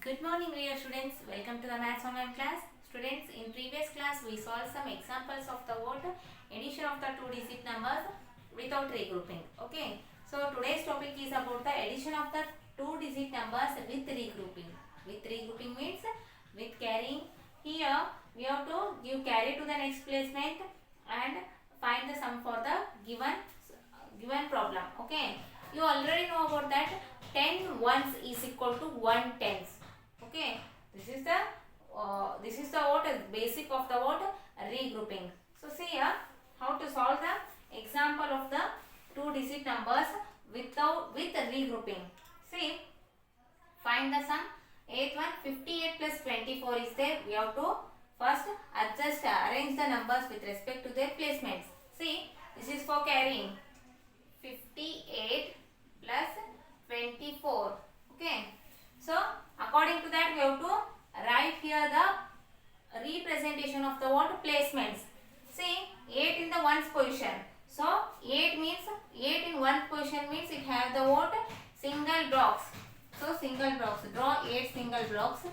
Good morning, dear students. Welcome to the Maths Online class. Students, in previous class we solved some examples of the what addition of the two-digit numbers without regrouping. Okay. So today's topic is about the addition of the two-digit numbers with regrouping. With regrouping means with carrying. Here we have to give carry to the next placement and find the sum for the given problem. Okay. You already know about that 10 ones is equal to 1 tens. Okay, this is the what basic of the what regrouping. So see here how to solve the example of the two digit numbers with regrouping. See, find the sum. Eighth one, 58 plus 24 is there. We have to first arrange the numbers with respect to their placements. See, this is for carrying 58 plus 24. Okay. So, according to that, we have to write here the representation of the what placements. See, 8 in the ones position. So, 8 means 8 in one position means it have the what single blocks. So, single blocks. Draw 8 single blocks.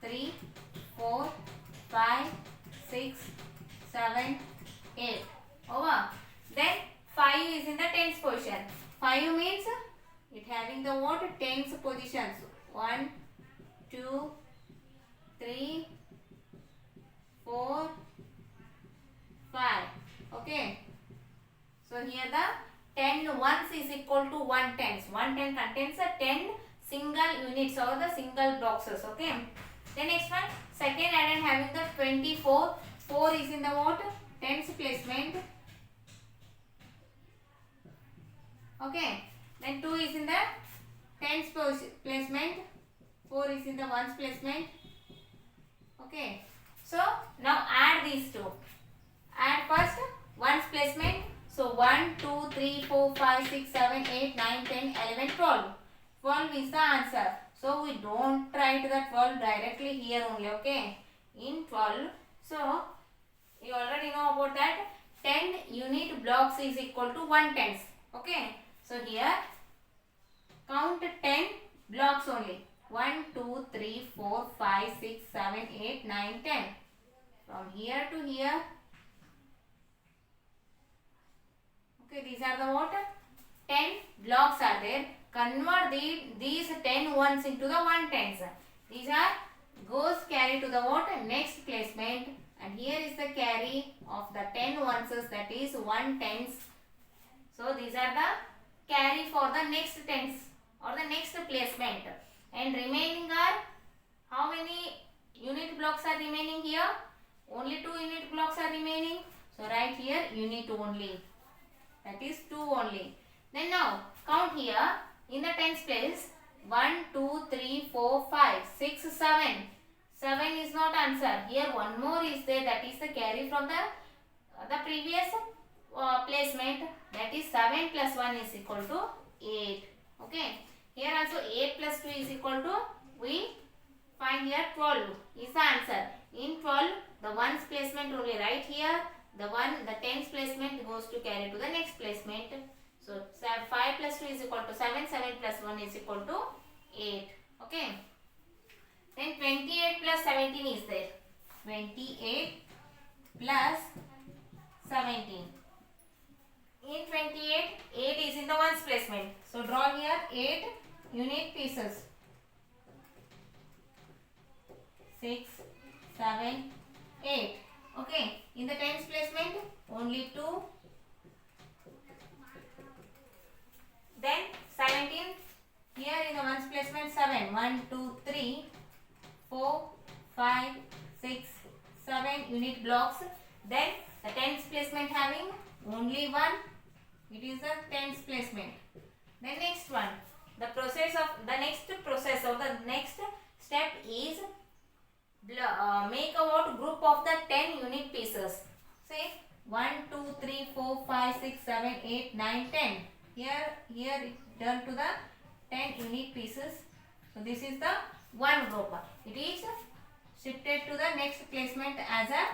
3, 4, 5, 6, 7, 8. Over. Then 5 is in the tens position. 5 means it having the what tens positions. 1, 2, 3, 4, 5. Okay. So here the 10 ones is equal to 1 tens. 1 ten contains a 10 single units or the single boxes. Okay. Then next one, second addend having the 24. 4 is in the what tens placement. Okay. Then 2 is in the tens placement. 4 is in the ones placement. Okay. So now add these two. Add first ones placement. So 1, 2, 3, 4, 5, 6, 7, 8, 9, 10, 11, 12. 12 is the answer. So we don't write the 12 directly here only. Okay. In 12. So you already know about that. 10 unit blocks is equal to 1 tens. Okay. So here count 10 blocks only. 1, 2, 3, 4, 5, 6, 7, 8, 9, 10. From here to here. Okay, these are the what? 10 blocks are there. Convert these 10 ones into the 1 tens. These are goes carry to the what? Next placement. And here is the carry of the 10 ones, that is 1 tens. So these are the carry for the next tens or the next placement. And remaining are, how many unit blocks are remaining here? Only 2 unit blocks are remaining. So write here unit only. That is 2 only. Then now count here in the tens place. 1, 2, 3, 4, 5, 6, 7. 7 is not answer. Here one more is there. That is the carry from the previous placement. That is 7 plus 1 is equal to 8. Okay. Here also 8 plus 2 is equal to, we find here 12 is the answer. In 12, the ones placement only right here. The tens placement goes to carry to the next placement. So 5 plus 2 is equal to 7. 7 plus 1 is equal to 8. Okay. Then 28 plus 17 is there. 28 plus 17. In 28, 8 is in the ones placement. So draw here 8 unit pieces. 6, 7, 8. Okay. In the tens placement, only 2. Then 17. Here in the ones placement, 7. 1, 2, 3, 4, 5, 6, 7 unit blocks. Then the tens placement having only 1. It is the tens placement. Then next one. The next step is make a what group of the 10 unit pieces. Say 1, 2, 3, 4, 5, 6, 7, 8, 9, 10. Here it turn to the 10 unit pieces. So this is the one group. It is shifted to the next placement as a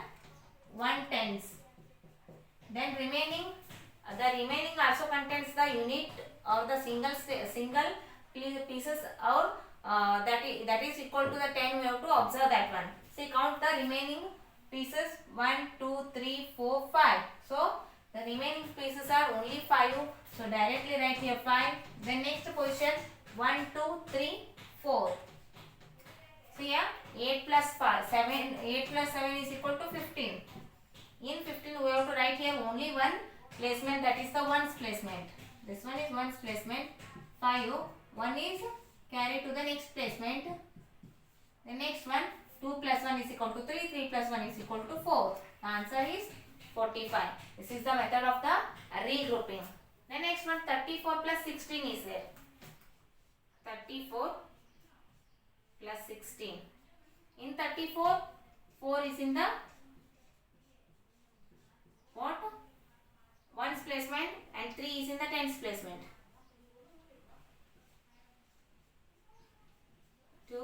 1 tens. Then the remaining also contains the unit or the single pieces or that that is equal to the 10. We have to observe that one. See, count the remaining pieces. 1, 2, 3, 4, 5. So the remaining pieces are only 5. So directly write here 5. Then next position 1, 2, 3, 4. See here 8 plus 5, 7. 8 plus 7 is equal to 15. In 15 we have to write here only one placement, that is the ones placement. This one is ones placement. 5. 1 is carried to the next placement. The next one 2 plus 1 is equal to 3. 3 plus 1 is equal to 4. The answer is 45. This is the method of the regrouping. The next one 34 plus 16 is there. 34 plus 16. In 34, 4 is in the what? Ones placement and 3 is in the tens placement. 2,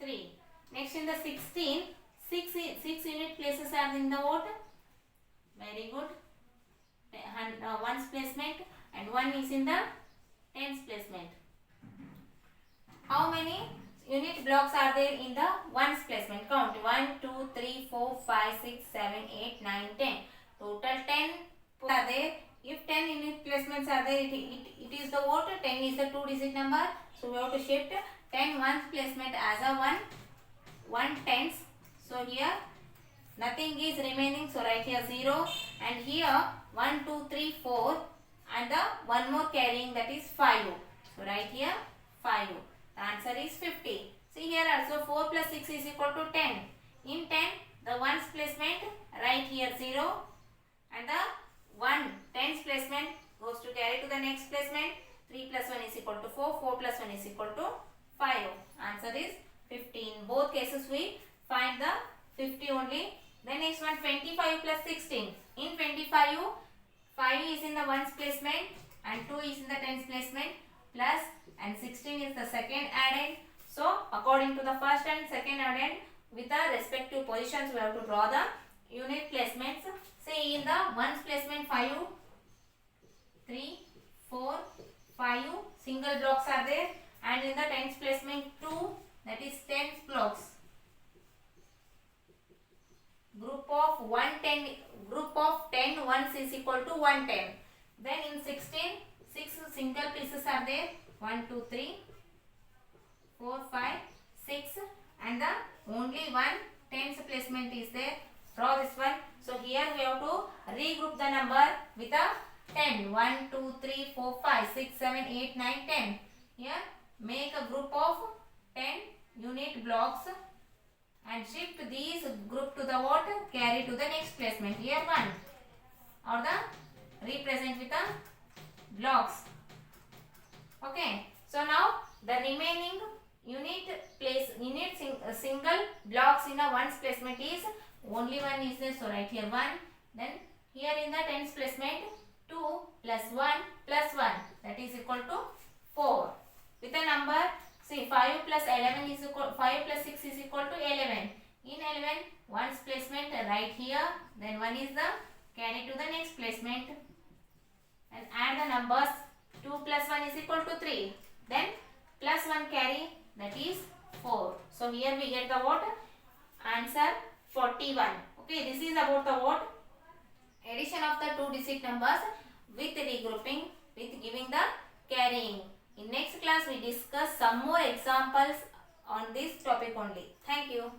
3. Next in the 16, 6 unit places are in the what? Very good. Ones placement and 1 is in the tens placement. How many unit blocks are there in the ones placement? Count 1, 2, 3, 4, 5, 6, 7, 8, 9, 10. Total 10 are there. If 10 unit placements are there, it is the what? 10 is the 2-digit number. So we have to shift 10 ones placement as a 1 tens. So here nothing is remaining. So write here 0. And here 1, 2, 3, 4. And the one more carrying, that is 5. So write here 5. The answer is 50. See here also 4 plus 6 is equal to 10. In 10, the ones placement, write here 0. And the 10's placement goes to carry to the next placement. 3 plus 1 is equal to 4. 4 plus 1 is equal to 5. Answer is 50. In both cases we find the 50 only. The next one 25 plus 16. In 25, 5 is in the ones placement and 2 is in the tens placement. Plus and 16 is the second addend. So according to the first and second addend, with the respective positions we have to draw the unit placements. Say in the ones placement 5, 3, 4, 5 single blocks are there, and in the tens placement 2, that is 10 blocks. Group of 10 ones is equal to 110. Then in 16, 6 single pieces are there. 1, 2, 3, 4, 5, 6, and the only one tens placement is there. Draw this one. So here we have to regroup the number with a 10. 1, 2, 3, 4, 5, 6, 7, 8, 9, 10. Here make a group of 10 unit blocks and shift these group to the what? Carry to the next placement. Here 1 or the represent with the blocks. Okay. So now the remaining single blocks in a ones placement is only 1 is there. So write here 1. Then here in the tens placement 2 plus 1 plus 1, that is equal to 4. With a number, see 5 plus 11 is equal, 5 plus 6 is equal to 11. In 11, ones placement right here. Then 1 is the carry to the next placement. And add the numbers. 2 plus 1 is equal to 3. Then plus 1 carry, that is 4. So here we get the what? Answer 41. Okay, this is about the what? Addition of the 2-digit numbers with regrouping, with giving the carrying. In next class we discuss some more examples on this topic only. Thank you.